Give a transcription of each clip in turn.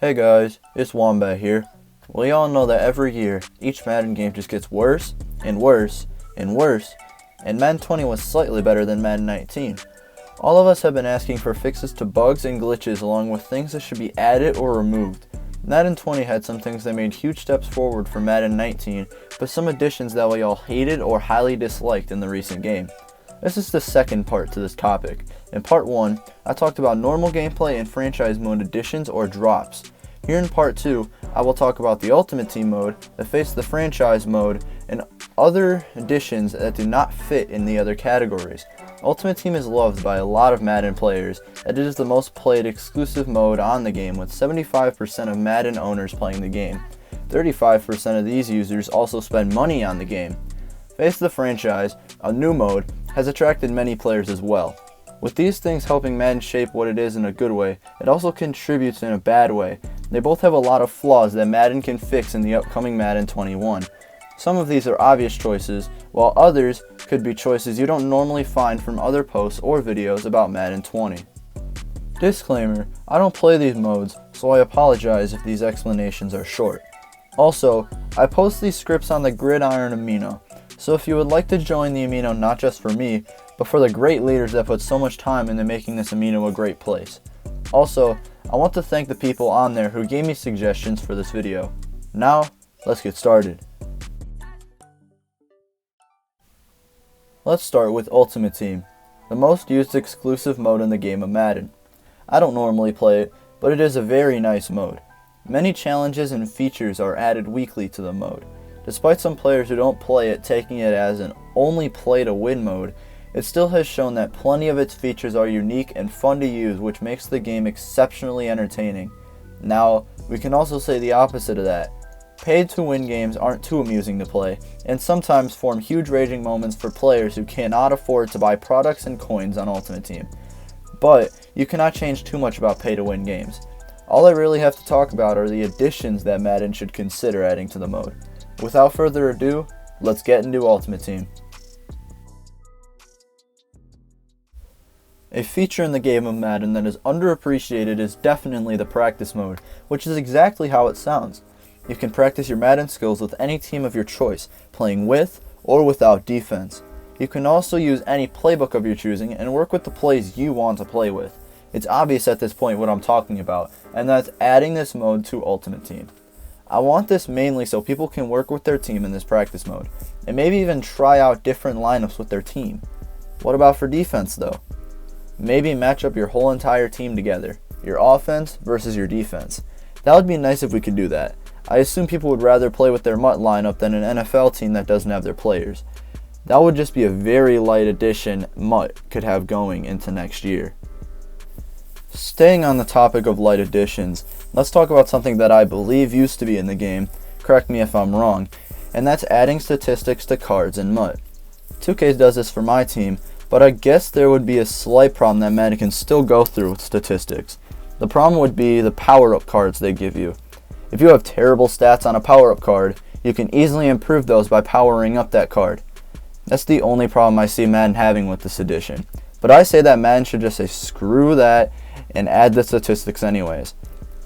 Hey guys, it's Wombat here. We all know that every year, each Madden game just gets worse and worse and worse, and Madden 20 was slightly better than Madden 19. All of us have been asking for fixes to bugs and glitches along with things that should be added or removed. Madden 20 had some things that made huge steps forward from Madden 19, but some additions that we all hated or highly disliked in the recent game. This is the second part to this topic. In part 1, I talked about normal gameplay and franchise mode additions or drops. Here in part 2, I will talk about the Ultimate Team mode, the Face the Franchise mode, and other additions that do not fit in the other categories. Ultimate Team is loved by a lot of Madden players, and it is the most played exclusive mode on the game, with 75% of Madden owners playing the game. 35% of these users also spend money on the game. Face the Franchise, a new mode, has attracted many players as well. With these things helping Madden shape what it is in a good way, it also contributes in a bad way. They both have a lot of flaws that Madden can fix in the upcoming Madden 21. Some of these are obvious choices, while others could be choices you don't normally find from other posts or videos about Madden 20. Disclaimer, I don't play these modes, so I apologize if these explanations are short. Also, I post these scripts on the Gridiron Amino, so if you would like to join the Amino not just for me, but for the great leaders that put so much time into making this Amino a great place. Also, I want to thank the people on there who gave me suggestions for this video. Now, let's get started. Let's start with Ultimate Team, the most used exclusive mode in the game of Madden. I don't normally play it, but it is a very nice mode. Many challenges and features are added weekly to the mode. Despite some players who don't play it taking it as an only play to win mode, it still has shown that plenty of its features are unique and fun to use, which makes the game exceptionally entertaining. Now, we can also say the opposite of that. Paid to win games aren't too amusing to play, and sometimes form huge raging moments for players who cannot afford to buy products and coins on Ultimate Team. But, you cannot change too much about pay to win games. All I really have to talk about are the additions that Madden should consider adding to the mode. Without further ado, let's get into Ultimate Team. A feature in the game of Madden that is underappreciated is definitely the practice mode, which is exactly how it sounds. You can practice your Madden skills with any team of your choice, playing with or without defense. You can also use any playbook of your choosing and work with the plays you want to play with. It's obvious at this point what I'm talking about, and that's adding this mode to Ultimate Team. I want this mainly so people can work with their team in this practice mode, and maybe even try out different lineups with their team. What about for defense though? Maybe match up your whole entire team together, your offense versus your defense. That would be nice if we could do that. I assume people would rather play with their MUT lineup than an NFL team that doesn't have their players. That would just be a very light addition MUT could have going into next year. Staying on the topic of light additions, let's talk about something that I believe used to be in the game, correct me if I'm wrong, and that's adding statistics to cards in MUT. 2K does this for my team, but I guess there would be a slight problem that Madden can still go through with statistics. The problem would be the power-up cards they give you. If you have terrible stats on a power-up card, you can easily improve those by powering up that card. That's the only problem I see Madden having with this edition. But I say that Madden should just say screw that and add the statistics anyways.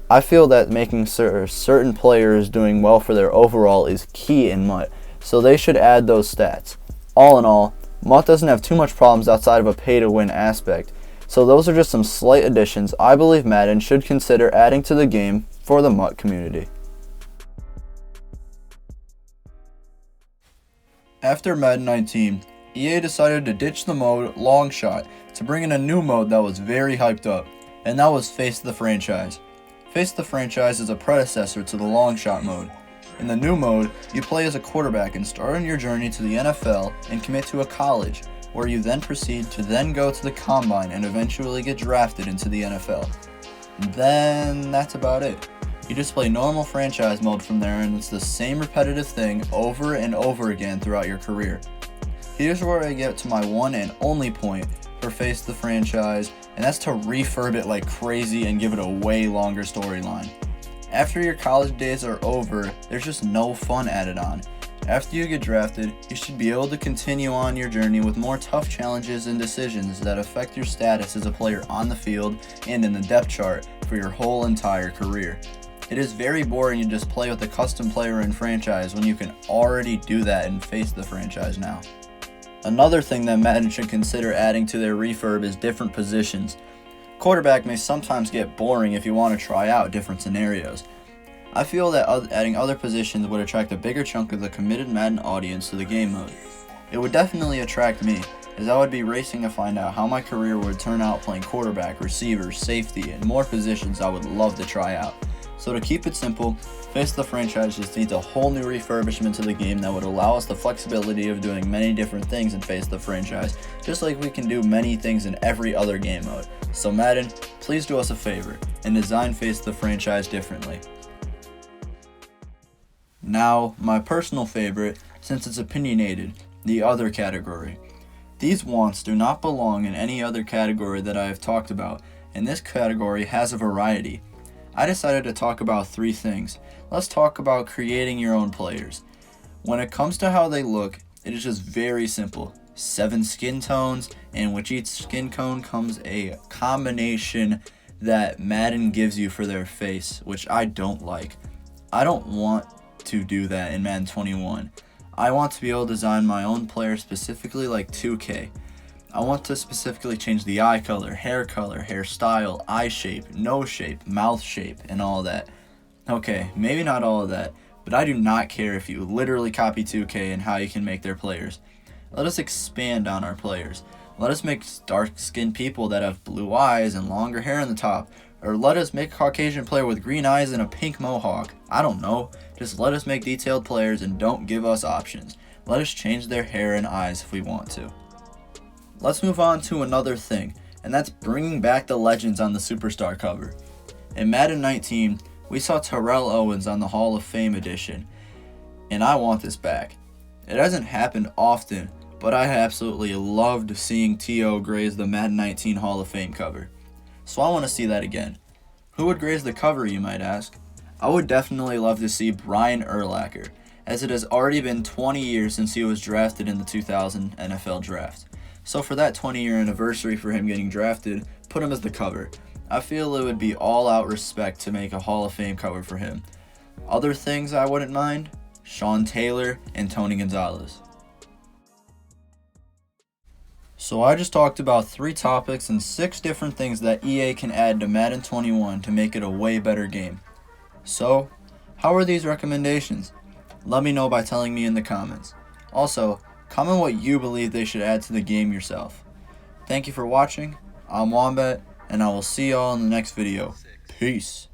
I feel that making certain players doing well for their overall is key in MUT, so they should add those stats. All in all, MUT doesn't have too much problems outside of a pay-to-win aspect, so those are just some slight additions I believe Madden should consider adding to the game for the MUT community. After Madden 19, EA decided to ditch the mode Long Shot to bring in a new mode that was very hyped up, and that was Face the Franchise. Face the Franchise is a predecessor to the Long Shot mode. In the new mode, you play as a quarterback and start on your journey to the NFL and commit to a college, where you then proceed to then go to the combine and eventually get drafted into the NFL. Then that's about it. You just play normal franchise mode from there, and it's the same repetitive thing over and over again throughout your career. Here's where I get to my one and only point for Face the Franchise, and that's to refurb it like crazy and give it a way longer storyline. After your college days are over, there's just no fun added on. After you get drafted, you should be able to continue on your journey with more tough challenges and decisions that affect your status as a player on the field and in the depth chart for your whole entire career. It is very boring to just play with a custom player in franchise when you can already do that and face the franchise now. Another thing that Madden should consider adding to their refurb is different positions. Quarterback may sometimes get boring if you want to try out different scenarios. I feel that adding other positions would attract a bigger chunk of the committed Madden audience to the game mode. It would definitely attract me, as I would be racing to find out how my career would turn out playing quarterback, receiver, safety, and more positions I would love to try out. So to keep it simple, Face the franchise just needs a whole new refurbishment to the game that would allow us the flexibility of doing many different things in Face the franchise, just like we can do many things in every other game mode. So Madden, please do us a favor and design Face the franchise differently. Now, my personal favorite, since it's opinionated, the other category. These wants do not belong in any other category that I have talked about, and this category has a variety. I decided to talk about 3 things. Let's talk about creating your own players. When it comes to how they look, it is just very simple. 7 skin tones, and with each skin tone comes a combination that Madden gives you for their face, which I don't like. I don't want to do that in Madden 21. I want to be able to design my own player specifically like 2K. I want to specifically change the eye color, hairstyle, eye shape, nose shape, mouth shape, and all that. Okay, maybe not all of that, but I do not care if you literally copy 2K and how you can make their players. Let us expand on our players. Let us make dark-skinned people that have blue eyes and longer hair on the top. Or let us make a Caucasian player with green eyes and a pink mohawk. I don't know. Just let us make detailed players and don't give us options. Let us change their hair and eyes if we want to. Let's move on to another thing, and that's bringing back the legends on the Superstar cover. In Madden 19, we saw Terrell Owens on the Hall of Fame edition, and I want this back. It hasn't happened often, but I absolutely loved seeing T.O. graze the Madden 19 Hall of Fame cover. So I want to see that again. Who would graze the cover, you might ask? I would definitely love to see Brian Urlacher, as it has already been 20 years since he was drafted in the 2000 NFL Draft. So for that 20-year anniversary for him getting drafted, put him as the cover. I feel it would be all-out respect to make a Hall of Fame cover for him. Other things I wouldn't mind? Sean Taylor and Tony Gonzalez. So I just talked about 3 topics and 6 different things that EA can add to Madden 21 to make it a way better game. So, how are these recommendations? Let me know by telling me in the comments. Also, comment what you believe they should add to the game yourself. Thank you for watching. I'm Wombat, and I will see y'all in the next video. Peace.